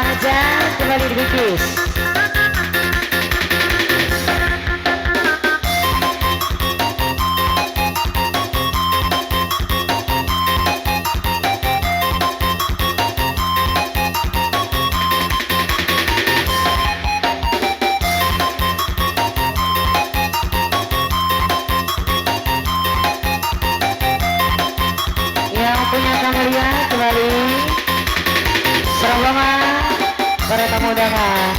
Bapak aja kembali dibikis. Yang punya kameranya kembali serombongan para tamu undangan.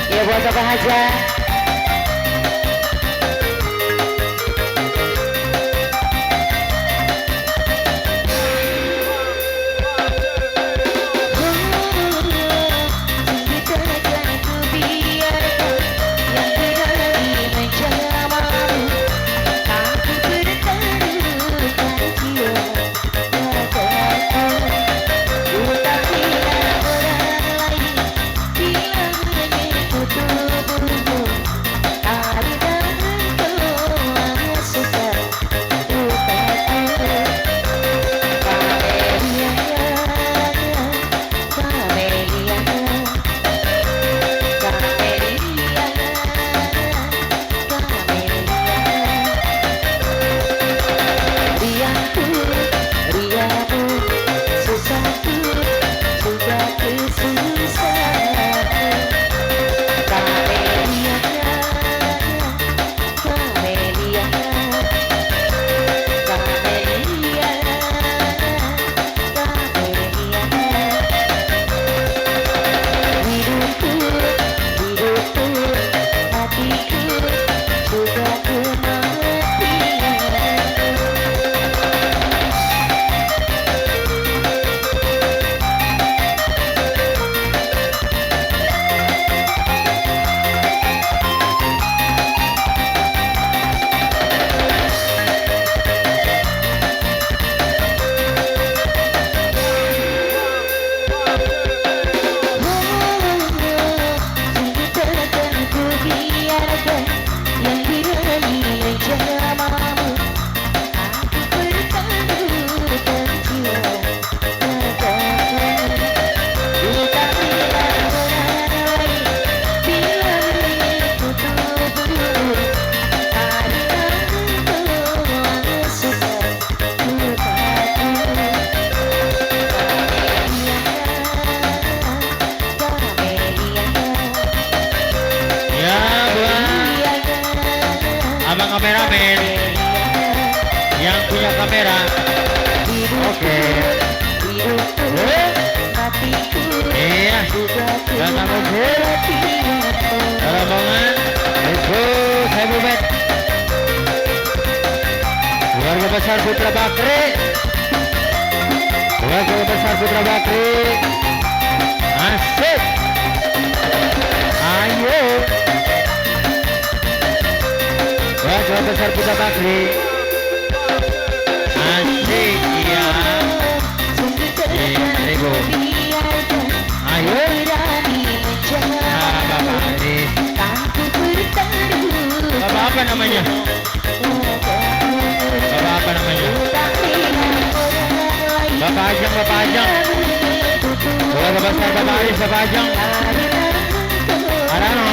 Ya buat Bapak Haja. Abang kameramen yang punya kamera, oke. Iya, datang ke rombongan itu saya bubet keluarga besar Putra Bakri, keluarga besar Putra Bakri, asik, ayo. Keluarga besar Putra Bakri, asik ya. Ibu, ayo. Bapak ini, Bapak apa namanya? Bapak apa namanya? Bapak Ajeng, Bapak Ajeng. Keluarga besar Bapak Aris, Bapak Ajeng. Arano,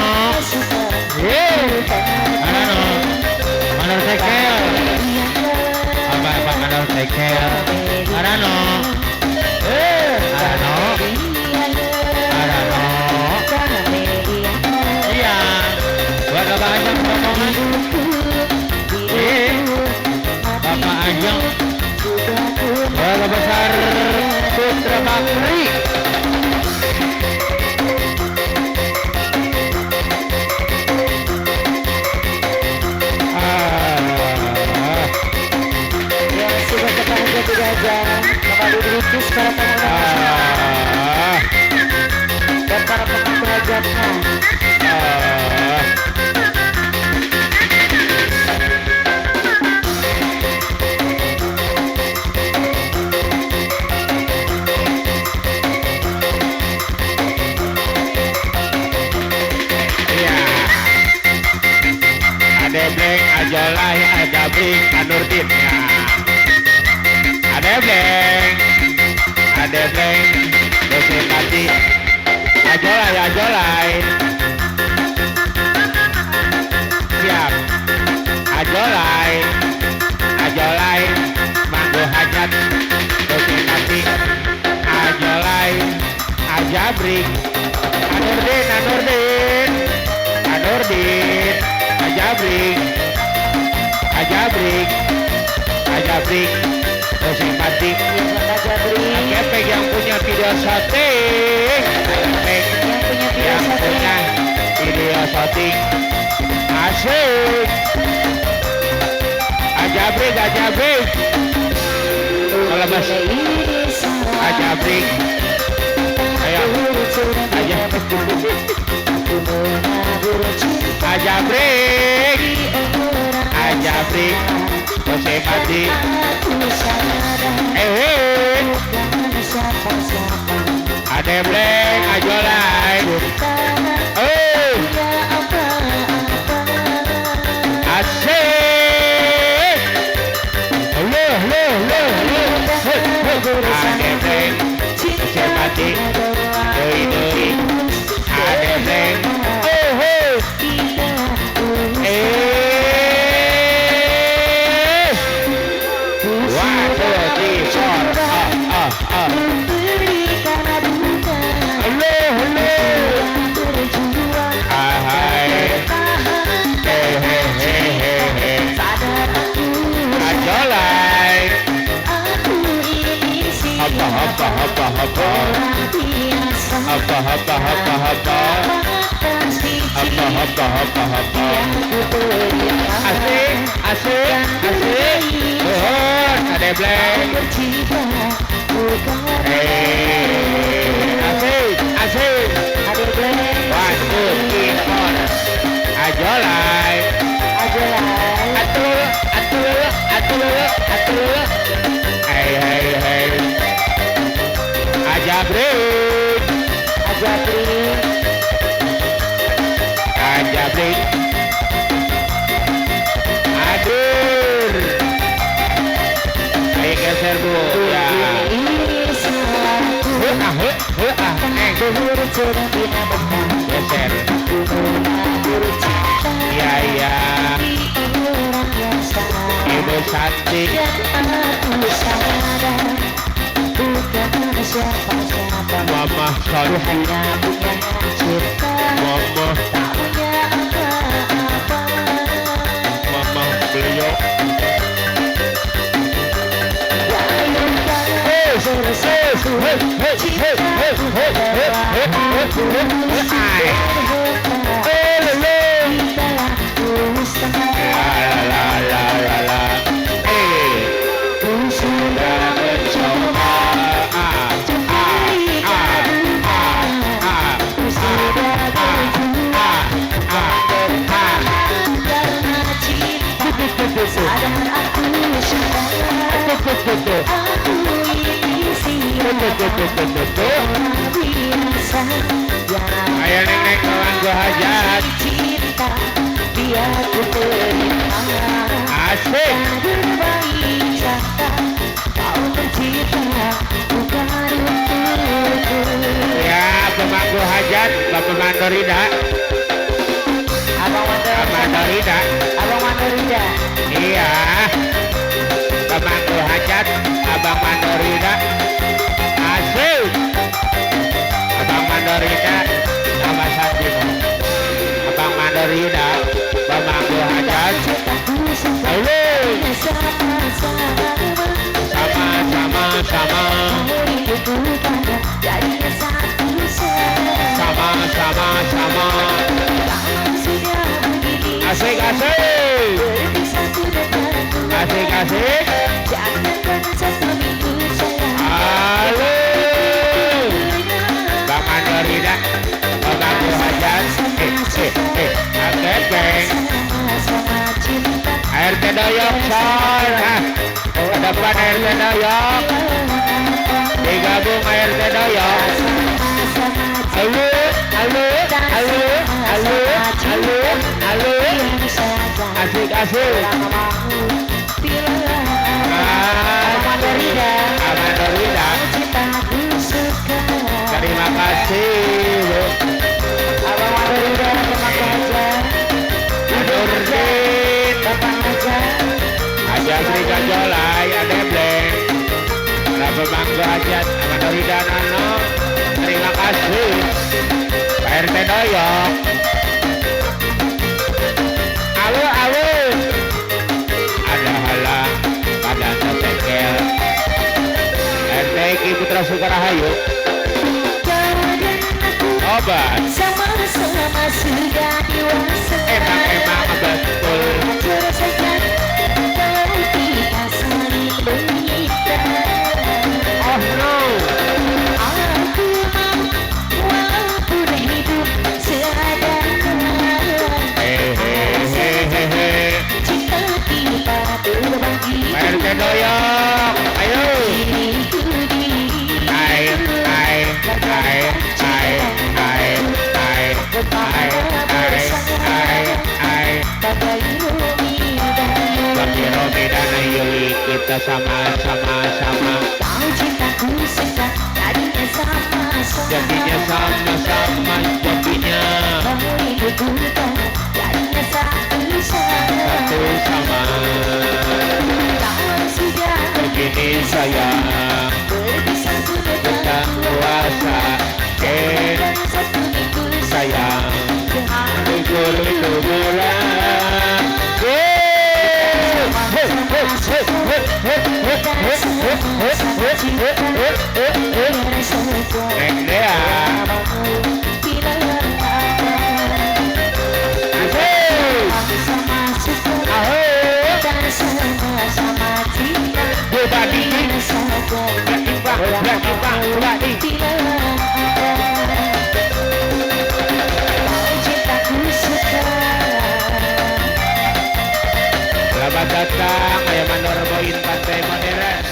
Arano. Manor Tekel, apa Manor Tekel, Arano, Arano, iya, keluarga Bapak Ajeng rombongan, Bapak Ajeng, keluarga besar Putra Bakri. Kembali diutus para tamu dan para pemangku hajatnya. Nurdin, Pak Nurdin ya. Ada Bleng, dosen tadi. Ajolai. Siap. Ajolai, Manggo Hajat, dosen tadi. Ajolai, Ajabrik, Anurdin, Ajabrik, dosen tadi. Kepeng yang punya video shooting, yang punya video shooting, asik. Ajabrik, kalau mas, Ajabrik, ayo, Ajabrik, Jose Mati, ada Bleng, Ajolai, asik, ada Bleng, Jose Mati, Doi, ada Bleng, asik, ada Bleng, asik, one, two, three, four, Ajolai, atul, hey, Ajabrik, adur, ayo geser bu, ya, geser, iya, Ibu Santi, Mama Santi, Mama beliau. Ayo neng kawan gua hajat. Asik. Ya pemangku hajat Bapak Mandorida. Abang Mandorida. Iya. Pemangku hajat Abang Mandorida. Asik. Abang Mandorida sama Santino. Abang Mandorida pemangku hajat. Halo. Sama. Asik. Halo. Bang Mandorida, Bang Hajat. Angkat beng. RT Doyok Sol. Ke depan RT Doyok. Digabung RT Doyok. Halo. Asik. Ada Jolai, ada Bleng, para pemangku hajat, Aman Nuridanano. Terima kasih Pak RT Doyok. Alu ada halang pada tekel RT Ki Putra Sukarahayu. Obat Sama-sama sudah dewasa. emang betul. Wajar saja kalau kita saling berita. Oh no, Aku mau walaupun hidup seadanya. hehehe. Cinta kita berbagi. Pak RT Doyok, ayo. Bagi Romi dan Yuli kita sama-sama. Kau cintaku suka jadinya sama-sama. Jadinya sama-sama, jadinya Hidupku jadinya satu sama. Kalau sudah Begini sayang, berpisah kita sudah kuasa. dan satu minggu Sayang, libur itu bulan. Neng Dea, selamat datang Ayaman Norboin Pantai Modern.